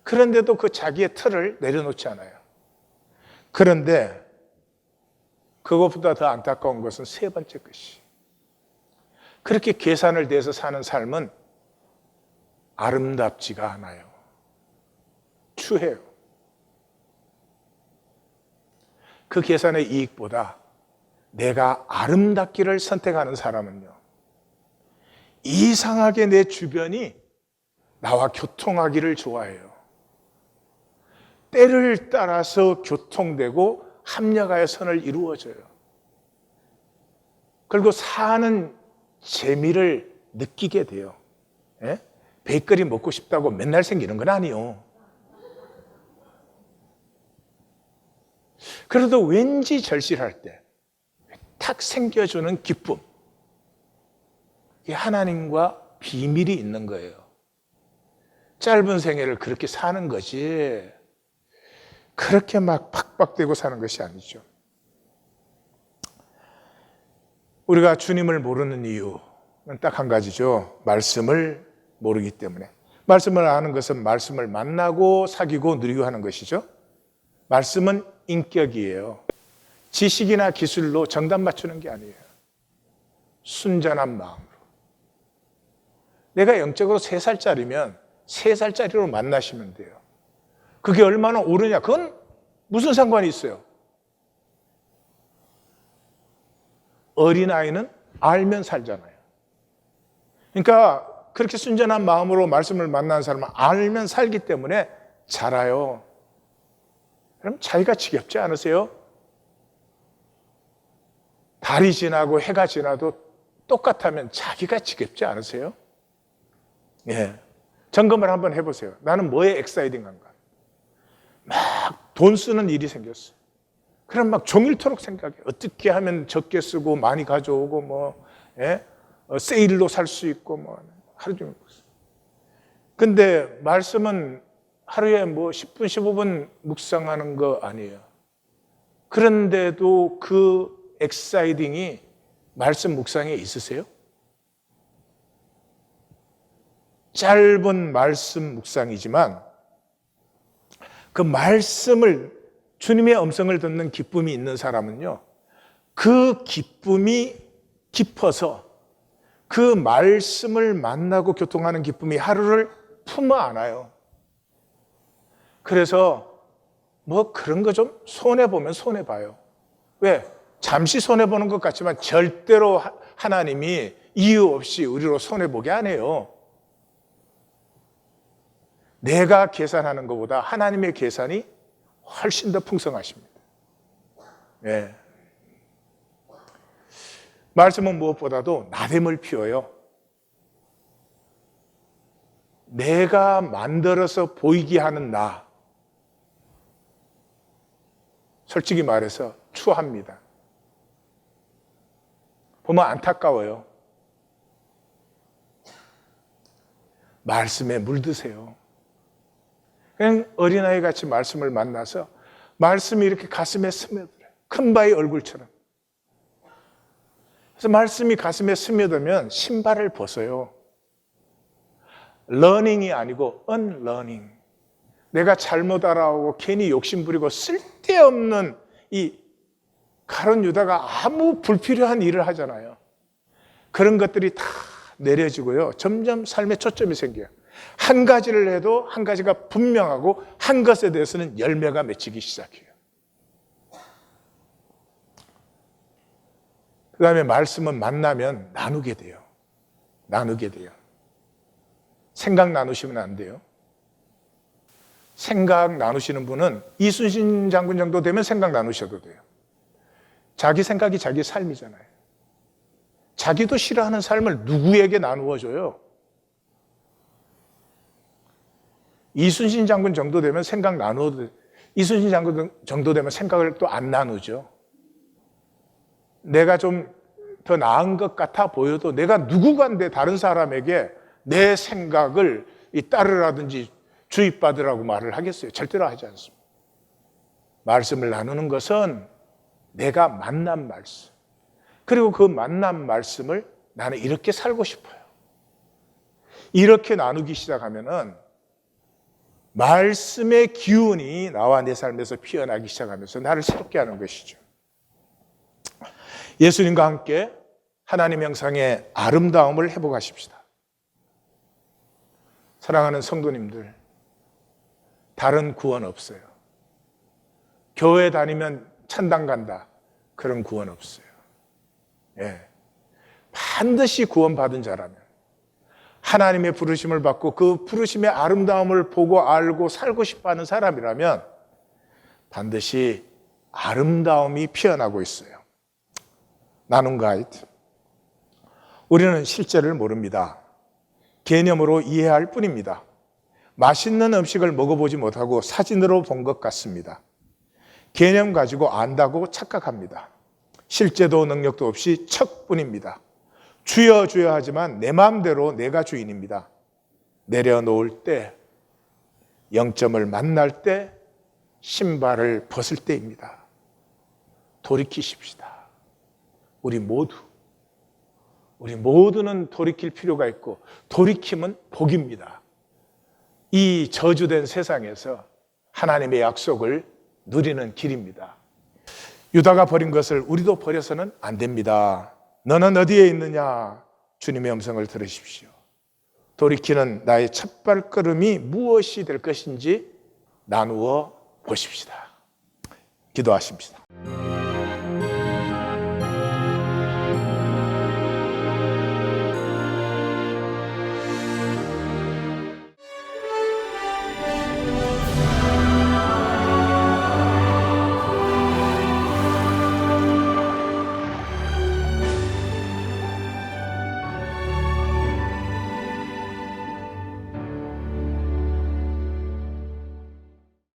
그런데도 그 자기의 틀을 내려놓지 않아요. 그런데 그것보다 더 안타까운 것은 세 번째 것이, 그렇게 계산을 대해서 사는 삶은 아름답지가 않아요. 추해요. 그 계산의 이익보다 내가 아름답기를 선택하는 사람은요, 이상하게 내 주변이 나와 교통하기를 좋아해요. 때를 따라서 교통되고 합력하여 선을 이루어져요. 그리고 사는 재미를 느끼게 돼요. 예? 베이커리 먹고 싶다고 맨날 생기는 건 아니에요. 그래도 왠지 절실할 때 탁 생겨주는 기쁨, 이게 하나님과 비밀이 있는 거예요. 짧은 생애를 그렇게 사는 거지 그렇게 막 팍팍대고 사는 것이 아니죠. 우리가 주님을 모르는 이유는 딱 한 가지죠. 말씀을 모르기 때문에. 말씀을 아는 것은 말씀을 만나고 사귀고 누리고 하는 것이죠. 말씀은 인격이에요. 지식이나 기술로 정답 맞추는 게 아니에요. 순전한 마음으로. 내가 영적으로 3살짜리면 3살짜리로 만나시면 돼요. 그게 얼마나 옳으냐, 그건 무슨 상관이 있어요? 어린아이는 알면 살잖아요. 그러니까 그렇게 순전한 마음으로 말씀을 만나는 사람은 알면 살기 때문에 자라요. 그럼 자기가 지겹지 않으세요? 달이 지나고 해가 지나도 똑같으면 자기가 지겹지 않으세요? 예. 점검을 한번 해보세요. 나는 뭐에 엑사이딩한가? 막 돈 쓰는 일이 생겼어. 그럼 막 종일토록 생각해. 어떻게 하면 적게 쓰고 많이 가져오고 뭐, 예? 세일로 살 수 있고 뭐 하루 종일. 근데 말씀은 하루에 뭐 10분, 15분 묵상하는 거 아니에요. 그런데도 그 엑사이딩이 말씀 묵상에 있으세요? 짧은 말씀 묵상이지만 그 말씀을, 주님의 음성을 듣는 기쁨이 있는 사람은요, 그 기쁨이 깊어서 그 말씀을 만나고 교통하는 기쁨이 하루를 품어 안아요. 그래서 뭐 그런 거 좀 손해보면 손해봐요. 왜? 잠시 손해보는 것 같지만 절대로 하나님이 이유 없이 우리로 손해보게 안 해요. 내가 계산하는 것보다 하나님의 계산이 훨씬 더 풍성하십니다. 네. 말씀은 무엇보다도 나됨을 피워요. 내가 만들어서 보이게 하는 나, 솔직히 말해서 추합니다. 보면 안타까워요. 말씀에 물드세요. 그냥 어린아이 같이 말씀을 만나서 말씀이 이렇게 가슴에 스며들어요. 큰 바위 얼굴처럼. 그래서 말씀이 가슴에 스며들면 신발을 벗어요. 러닝이 아니고 unlearning. 내가 잘못 알아오고 괜히 욕심부리고 쓸데없는 이 가룟 유다가 아무 불필요한 일을 하잖아요. 그런 것들이 다 내려지고요. 점점 삶에 초점이 생겨요. 한 가지를 해도 한 가지가 분명하고 한 것에 대해서는 열매가 맺히기 시작해요. 그 다음에 말씀은 만나면 나누게 돼요. 나누게 돼요. 생각 나누시면 안 돼요. 생각 나누시는 분은 이순신 장군 정도 되면 생각 나누셔도 돼요. 자기 생각이 자기 삶이잖아요. 자기도 싫어하는 삶을 누구에게 나누어 줘요? 이순신 장군 정도 되면 생각 나누어도, 이순신 장군 정도 되면 생각을 또 안 나누죠. 내가 좀 더 나은 것 같아 보여도 내가 누구간데 다른 사람에게 내 생각을 따르라든지 주입받으라고 말을 하겠어요? 절대로 하지 않습니다. 말씀을 나누는 것은 내가 만난 말씀, 그리고 그 만난 말씀을 나는 이렇게 살고 싶어요. 이렇게 나누기 시작하면은 말씀의 기운이 나와 내 삶에서 피어나기 시작하면서 나를 새롭게 하는 것이죠. 예수님과 함께 하나님 형상의 아름다움을 회복하십시다. 사랑하는 성도님들, 다른 구원 없어요. 교회 다니면 천당 간다, 그런 구원 없어요. 예. 반드시 구원받은 자라면, 하나님의 부르심을 받고 그 부르심의 아름다움을 보고 알고 살고 싶어하는 사람이라면 반드시 아름다움이 피어나고 있어요. 나눔 가이드. 우리는 실제를 모릅니다. 개념으로 이해할 뿐입니다. 맛있는 음식을 먹어보지 못하고 사진으로 본 것 같습니다. 개념 가지고 안다고 착각합니다. 실제도 능력도 없이 척뿐입니다. 주여 주여 하지만 내 마음대로 내가 주인입니다. 내려놓을 때, 영점을 만날 때, 신발을 벗을 때입니다. 돌이키십시다. 우리 모두는 돌이킬 필요가 있고, 돌이킴은 복입니다. 이 저주된 세상에서 하나님의 약속을 누리는 길입니다. 유다가 버린 것을 우리도 버려서는 안 됩니다. 너는 어디에 있느냐? 주님의 음성을 들으십시오. 돌이키는 나의 첫 발걸음이 무엇이 될 것인지 나누어 보십시다. 기도하십시다.